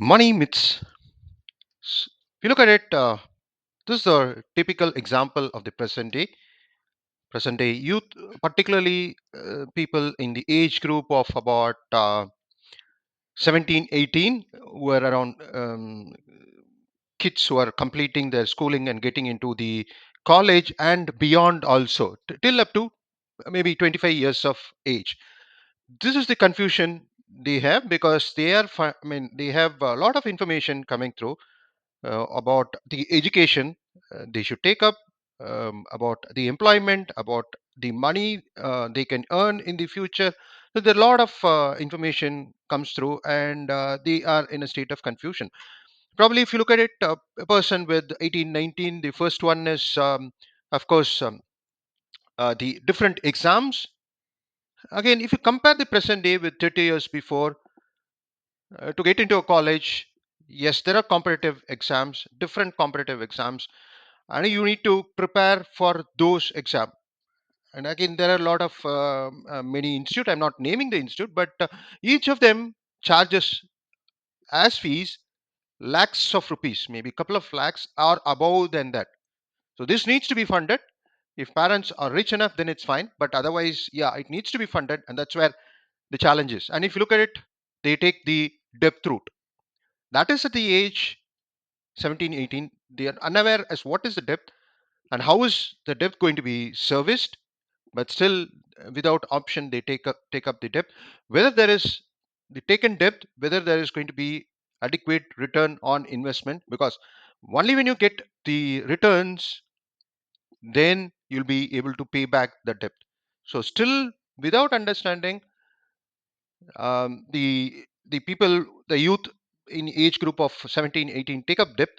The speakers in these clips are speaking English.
Money myths. If you look at it, this is a typical example of the present day youth, particularly people in the age group of about 17, 18, who are around kids who are completing their schooling and getting into the college and beyond also, till up to maybe 25 years of age. This is the confusion they have because they have a lot of information coming through about the education they should take up, about the employment, about the money they can earn in the future. So there are a lot of information comes through, and they are in a state of confusion. Probably, if you look at it, a person with 18, 19, the first one is, of course, the different exams. Again, if you compare the present day with 30 years before, to get into a college, yes, there are competitive exams, different competitive exams, and you need to prepare for those exams. And again, there are a lot of many institute. I'm not naming the institute, but each of them charges as fees lakhs of rupees, maybe a couple of lakhs or above than that. So this needs to be funded. If parents are rich enough, then it's fine. But otherwise, yeah, it needs to be funded, and that's where the challenge is. And if you look at it, they take the depth route. That is at the age 17, 18. They are unaware as what is the depth and how is the depth going to be serviced. But still, without option, they take up the depth. Whether there is the taken depth, whether there is going to be adequate return on investment, because only when you get the returns, then you'll be able to pay back the debt. So still, without understanding, the people, the youth in age group of 17, 18 take up debt,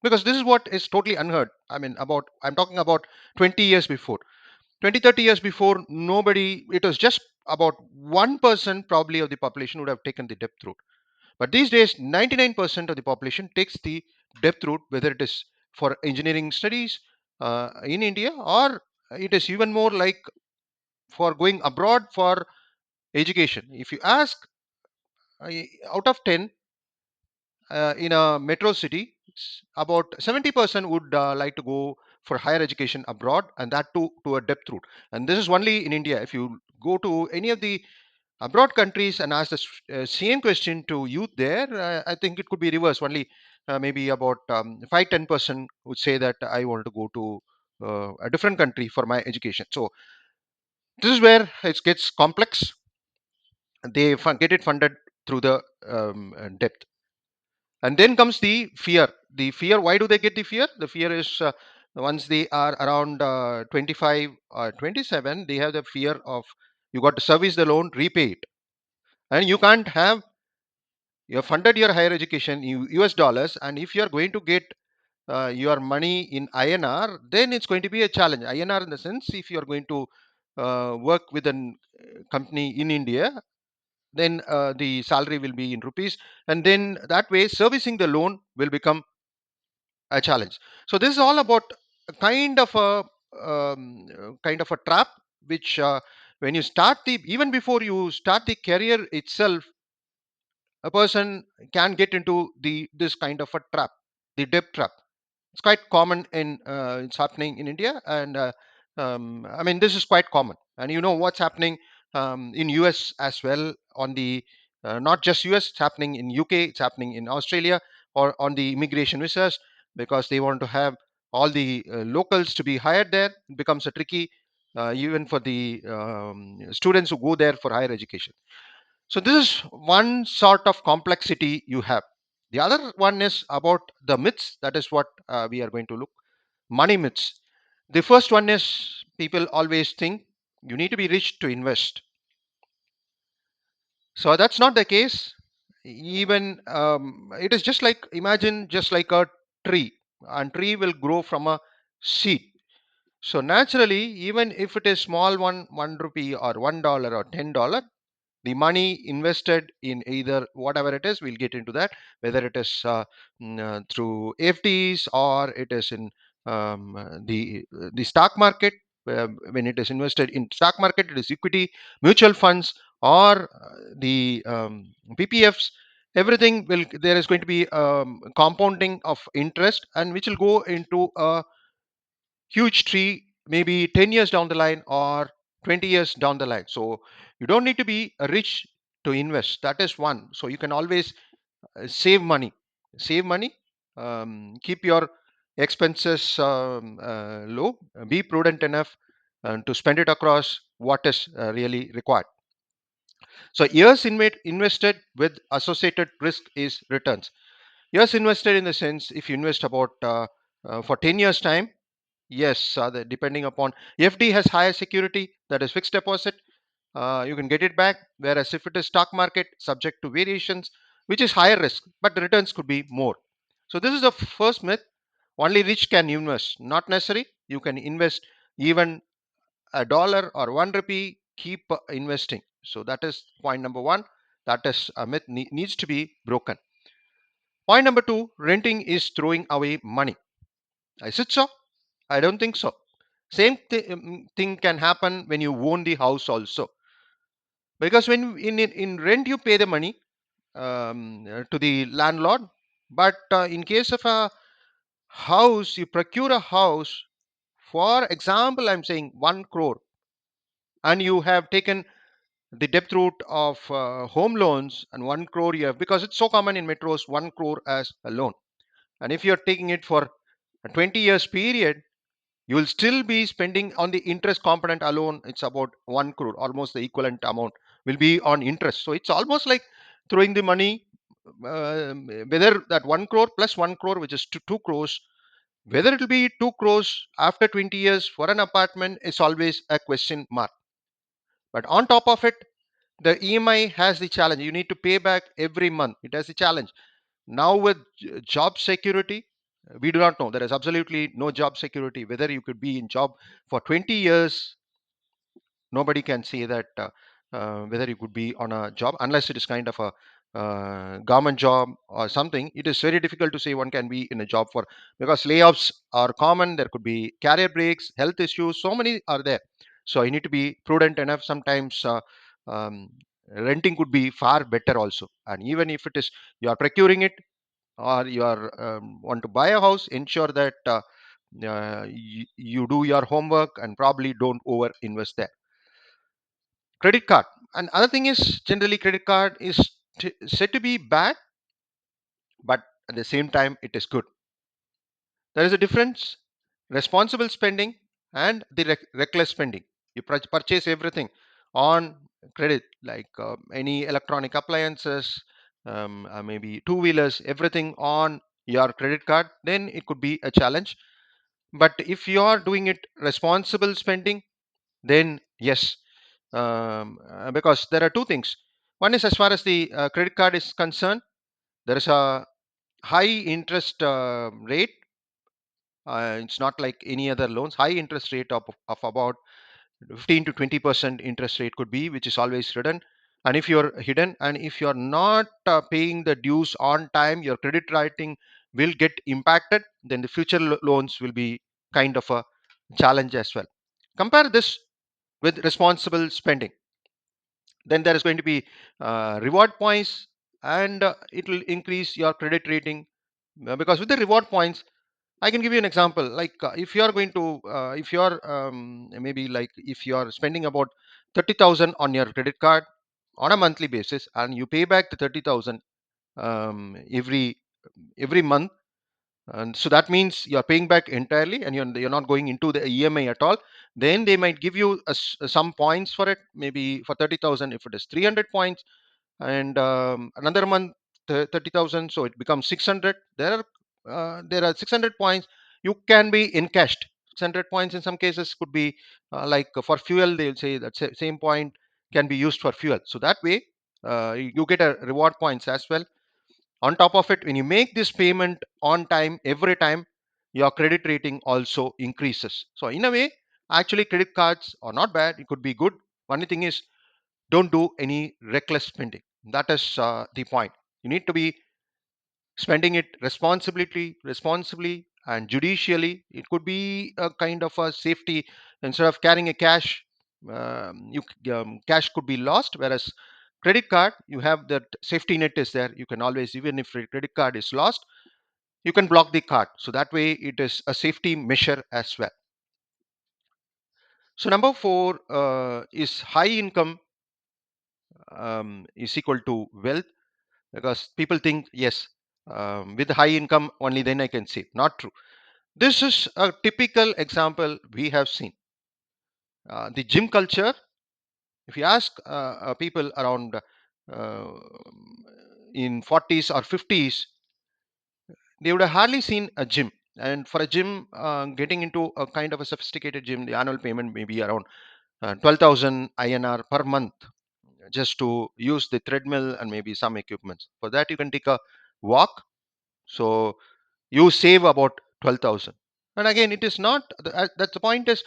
because this is what is totally unheard. I'm talking about 20 years before, 20, 30 years before. Nobody, it was just about 1% probably of the population would have taken the debt route. But these days, 99% of the population takes the depth route, whether it is for engineering studies in India, or it is even more like for going abroad for education. If you ask, out of 10 in a metro city, about 70% would like to go for higher education abroad, and that too to a depth route. And this is only in India. If you go to any of the abroad countries and ask the same question to youth there, I think it could be reverse. Only maybe about 5-10% would say that I want to go to a different country for my education. So this is where it gets complex. They get it funded through the depth. And then comes the fear. Why do they get the fear? The fear is, once they are around 25 or 27, they have the fear of, you got to service the loan, repay it. And you can't have, you have funded your higher education in US dollars, and if you are going to get your money in INR, then it's going to be a challenge. INR in the sense, if you are going to work with a company in India, then the salary will be in rupees, and then that way servicing the loan will become a challenge. So this is all about a kind of a trap, which when you start the, even before you start the career itself, a person can get into this kind of a trap, the debt trap. It's quite common in, it's happening in India, and this is quite common. And you know what's happening in US as well, on the not just US, it's happening in UK, it's happening in Australia, or on the immigration visas, because they want to have all the locals to be hired there. It becomes a tricky, even for the students who go there for higher education. So this is one sort of complexity you have. The other one is about the myths. That is what we are going to look. Money myths. The first one is, people always think you need to be rich to invest. So that's not the case. Even it is just like, imagine just like a tree, and tree will grow from a seed. So naturally, even if it is small one rupee or $1 or $10, the money invested in either whatever it is, we'll get into that, whether it is through FDs, or it is in the stock market. When it is invested in stock market, it is equity, mutual funds, or the PPFs. everything will, there is going to be compounding of interest, and which will go into a huge tree maybe 10 years down the line or 20 years down the line. So you don't need to be rich to invest. That is one. So you can always save money, save money, keep your expenses low, be prudent enough to spend it across what is really required. So years invested with associated risk is returns. Years invested in the sense, if you invest about for 10 years time, yes, depending upon, FD has higher security, that is fixed deposit, you can get it back. Whereas if it is stock market, subject to variations, which is higher risk, but the returns could be more. So this is the first myth. Only rich can invest. Not necessary. You can invest even a dollar or 1 rupee. Keep investing. So that is point number one. That is a myth needs to be broken. Point number two: renting is throwing away money. Is it so? I don't think so. Same thing can happen when you own the house also, because when in rent you pay the money to the landlord, but in case of a house, you procure a house, for example I'm saying 1 crore, and you have taken the depth route of home loans, and 1 crore you have, because it's so common in metros, 1 crore as a loan. And if you're taking it for a 20 years period, you will still be spending on the interest component alone. It's about 1 crore, almost the equivalent amount will be on interest. So it's almost like throwing the money, whether that 1 crore plus 1 crore, which is 2 crores, whether it will be 2 crores after 20 years for an apartment is always a question mark. But on top of it, the EMI has the challenge. You need to pay back every month. It has the challenge. Now with job security, we do not know. There is absolutely no job security. Whether you could be in job for 20 years, nobody can say that whether you could be on a job, unless it is kind of a government job or something. It is very difficult to say one can be in a job for, because layoffs are common. There could be career breaks, health issues, so many are there. So you need to be prudent enough. Sometimes um, renting could be far better also. And even if it is you are procuring it, or you are want to buy a house, ensure that you do your homework and probably don't over invest there. Credit card, and other thing is, generally credit card is said to be bad, but at the same time it is good. There is a difference. Responsible spending and the reckless spending. You purchase everything on credit, like any electronic appliances, maybe two wheelers, everything on your credit card, then it could be a challenge. But if you are doing it responsible spending, then yes, because there are two things. One is, as far as the credit card is concerned, there is a high interest rate. It's not like any other loans. High interest rate of about 15 to 20% interest rate could be, which is always hidden. And if you're hidden, and if you're not paying the dues on time, your credit rating will get impacted. Then the future loans will be kind of a challenge as well. Compare this with responsible spending. Then there is going to be reward points, and it will increase your credit rating. Because with the reward points, I can give you an example. Like if you are going to if you are maybe like if you are spending about 30,000 on your credit card on a monthly basis, and you pay back the 30,000 every month, and so that means you're paying back entirely, and you're not going into the EMI at all. Then they might give you some points for it, maybe for 30,000 if it is 300 points, and another month 30,000, so it becomes 600. There are 600 points you can be encashed. 600 points in some cases could be like for fuel, they'll say that same point can be used for fuel. So that way you get a reward points as well. On top of it, when you make this payment on time every time, your credit rating also increases. So in a way, actually credit cards are not bad, it could be good. Only thing is, don't do any reckless spending. That is the point. You need to be spending it responsibly and judicially. It could be a kind of a safety. Instead of carrying a cash, cash could be lost, whereas Credit card, you have that safety net is there. You can always, even if your credit card is lost, you can block the card. So that way it is a safety measure as well. So number four is high income is equal to wealth, because people think yes, with high income only then I can save. Not true. This is a typical example we have seen. The gym culture, if you ask people around uh, in 40s or 50s, they would have hardly seen a gym. And for a gym, getting into a kind of a sophisticated gym, the annual payment may be around 12,000 INR per month, just to use the treadmill and maybe some equipments. For that, you can take a walk. So you save about 12,000. And again, it is not, that's the point is,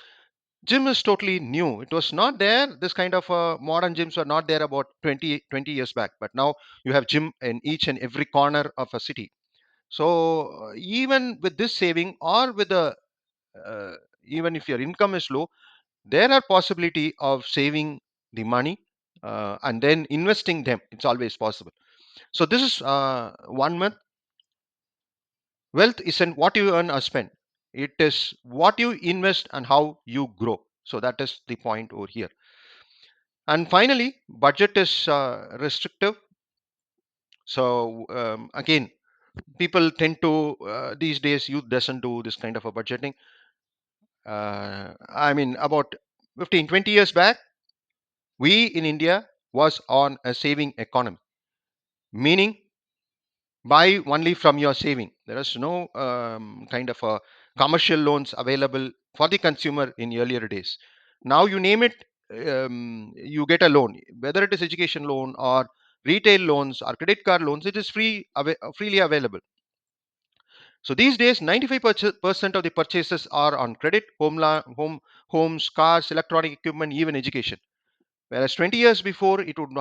gym is totally new. It was not there. This kind of modern gyms were not there about 20 years back. But now you have gym in each and every corner of a city. So even with this saving, or with the uh, even if your income is low, there are possibility of saving the money and then investing them. It's always possible. So this is one myth. Wealth isn't what you earn or spend. It is what you invest and how you grow. So that is the point over here. And finally, budget is restrictive. So again, people tend to these days youth doesn't do this kind of a budgeting. I mean, about 15, 20 years back, we in India was on a saving economy, meaning buy only from your saving. There is no kind of a commercial loans available for the consumer in earlier days. Now you name it, you get a loan, whether it is education loan or retail loans or credit card loans. It is freely available. So these days, 95% of the purchases are on credit: homes, cars, electronic equipment, even education. Whereas 20 years before, it would be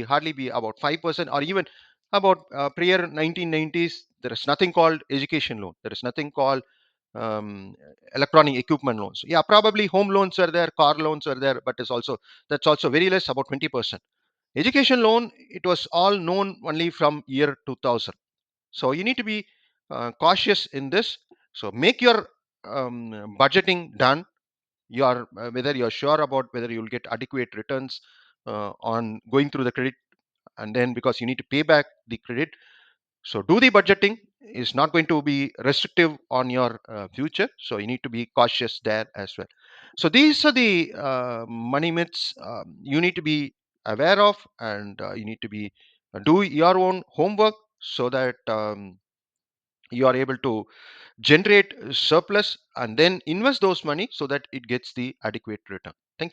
hardly be about 5%, or even about prior 1990s. There is nothing called education loan. There is nothing called um, electronic equipment loans. Yeah, probably home loans are there, car loans are there, but it's also, that's also very less, about 20%. Education loan, it was all known only from year 2000. So you need to be cautious in this. So make your budgeting done. You are whether you're sure about whether you'll get adequate returns on going through the credit, and then because you need to pay back the credit. So do the budgeting. Is not going to be restrictive on your future, so you need to be cautious there as well. So these are the money myths you need to be aware of, and you need to be do your own homework, so that you are able to generate surplus and then invest those money so that it gets the adequate return. Thank you.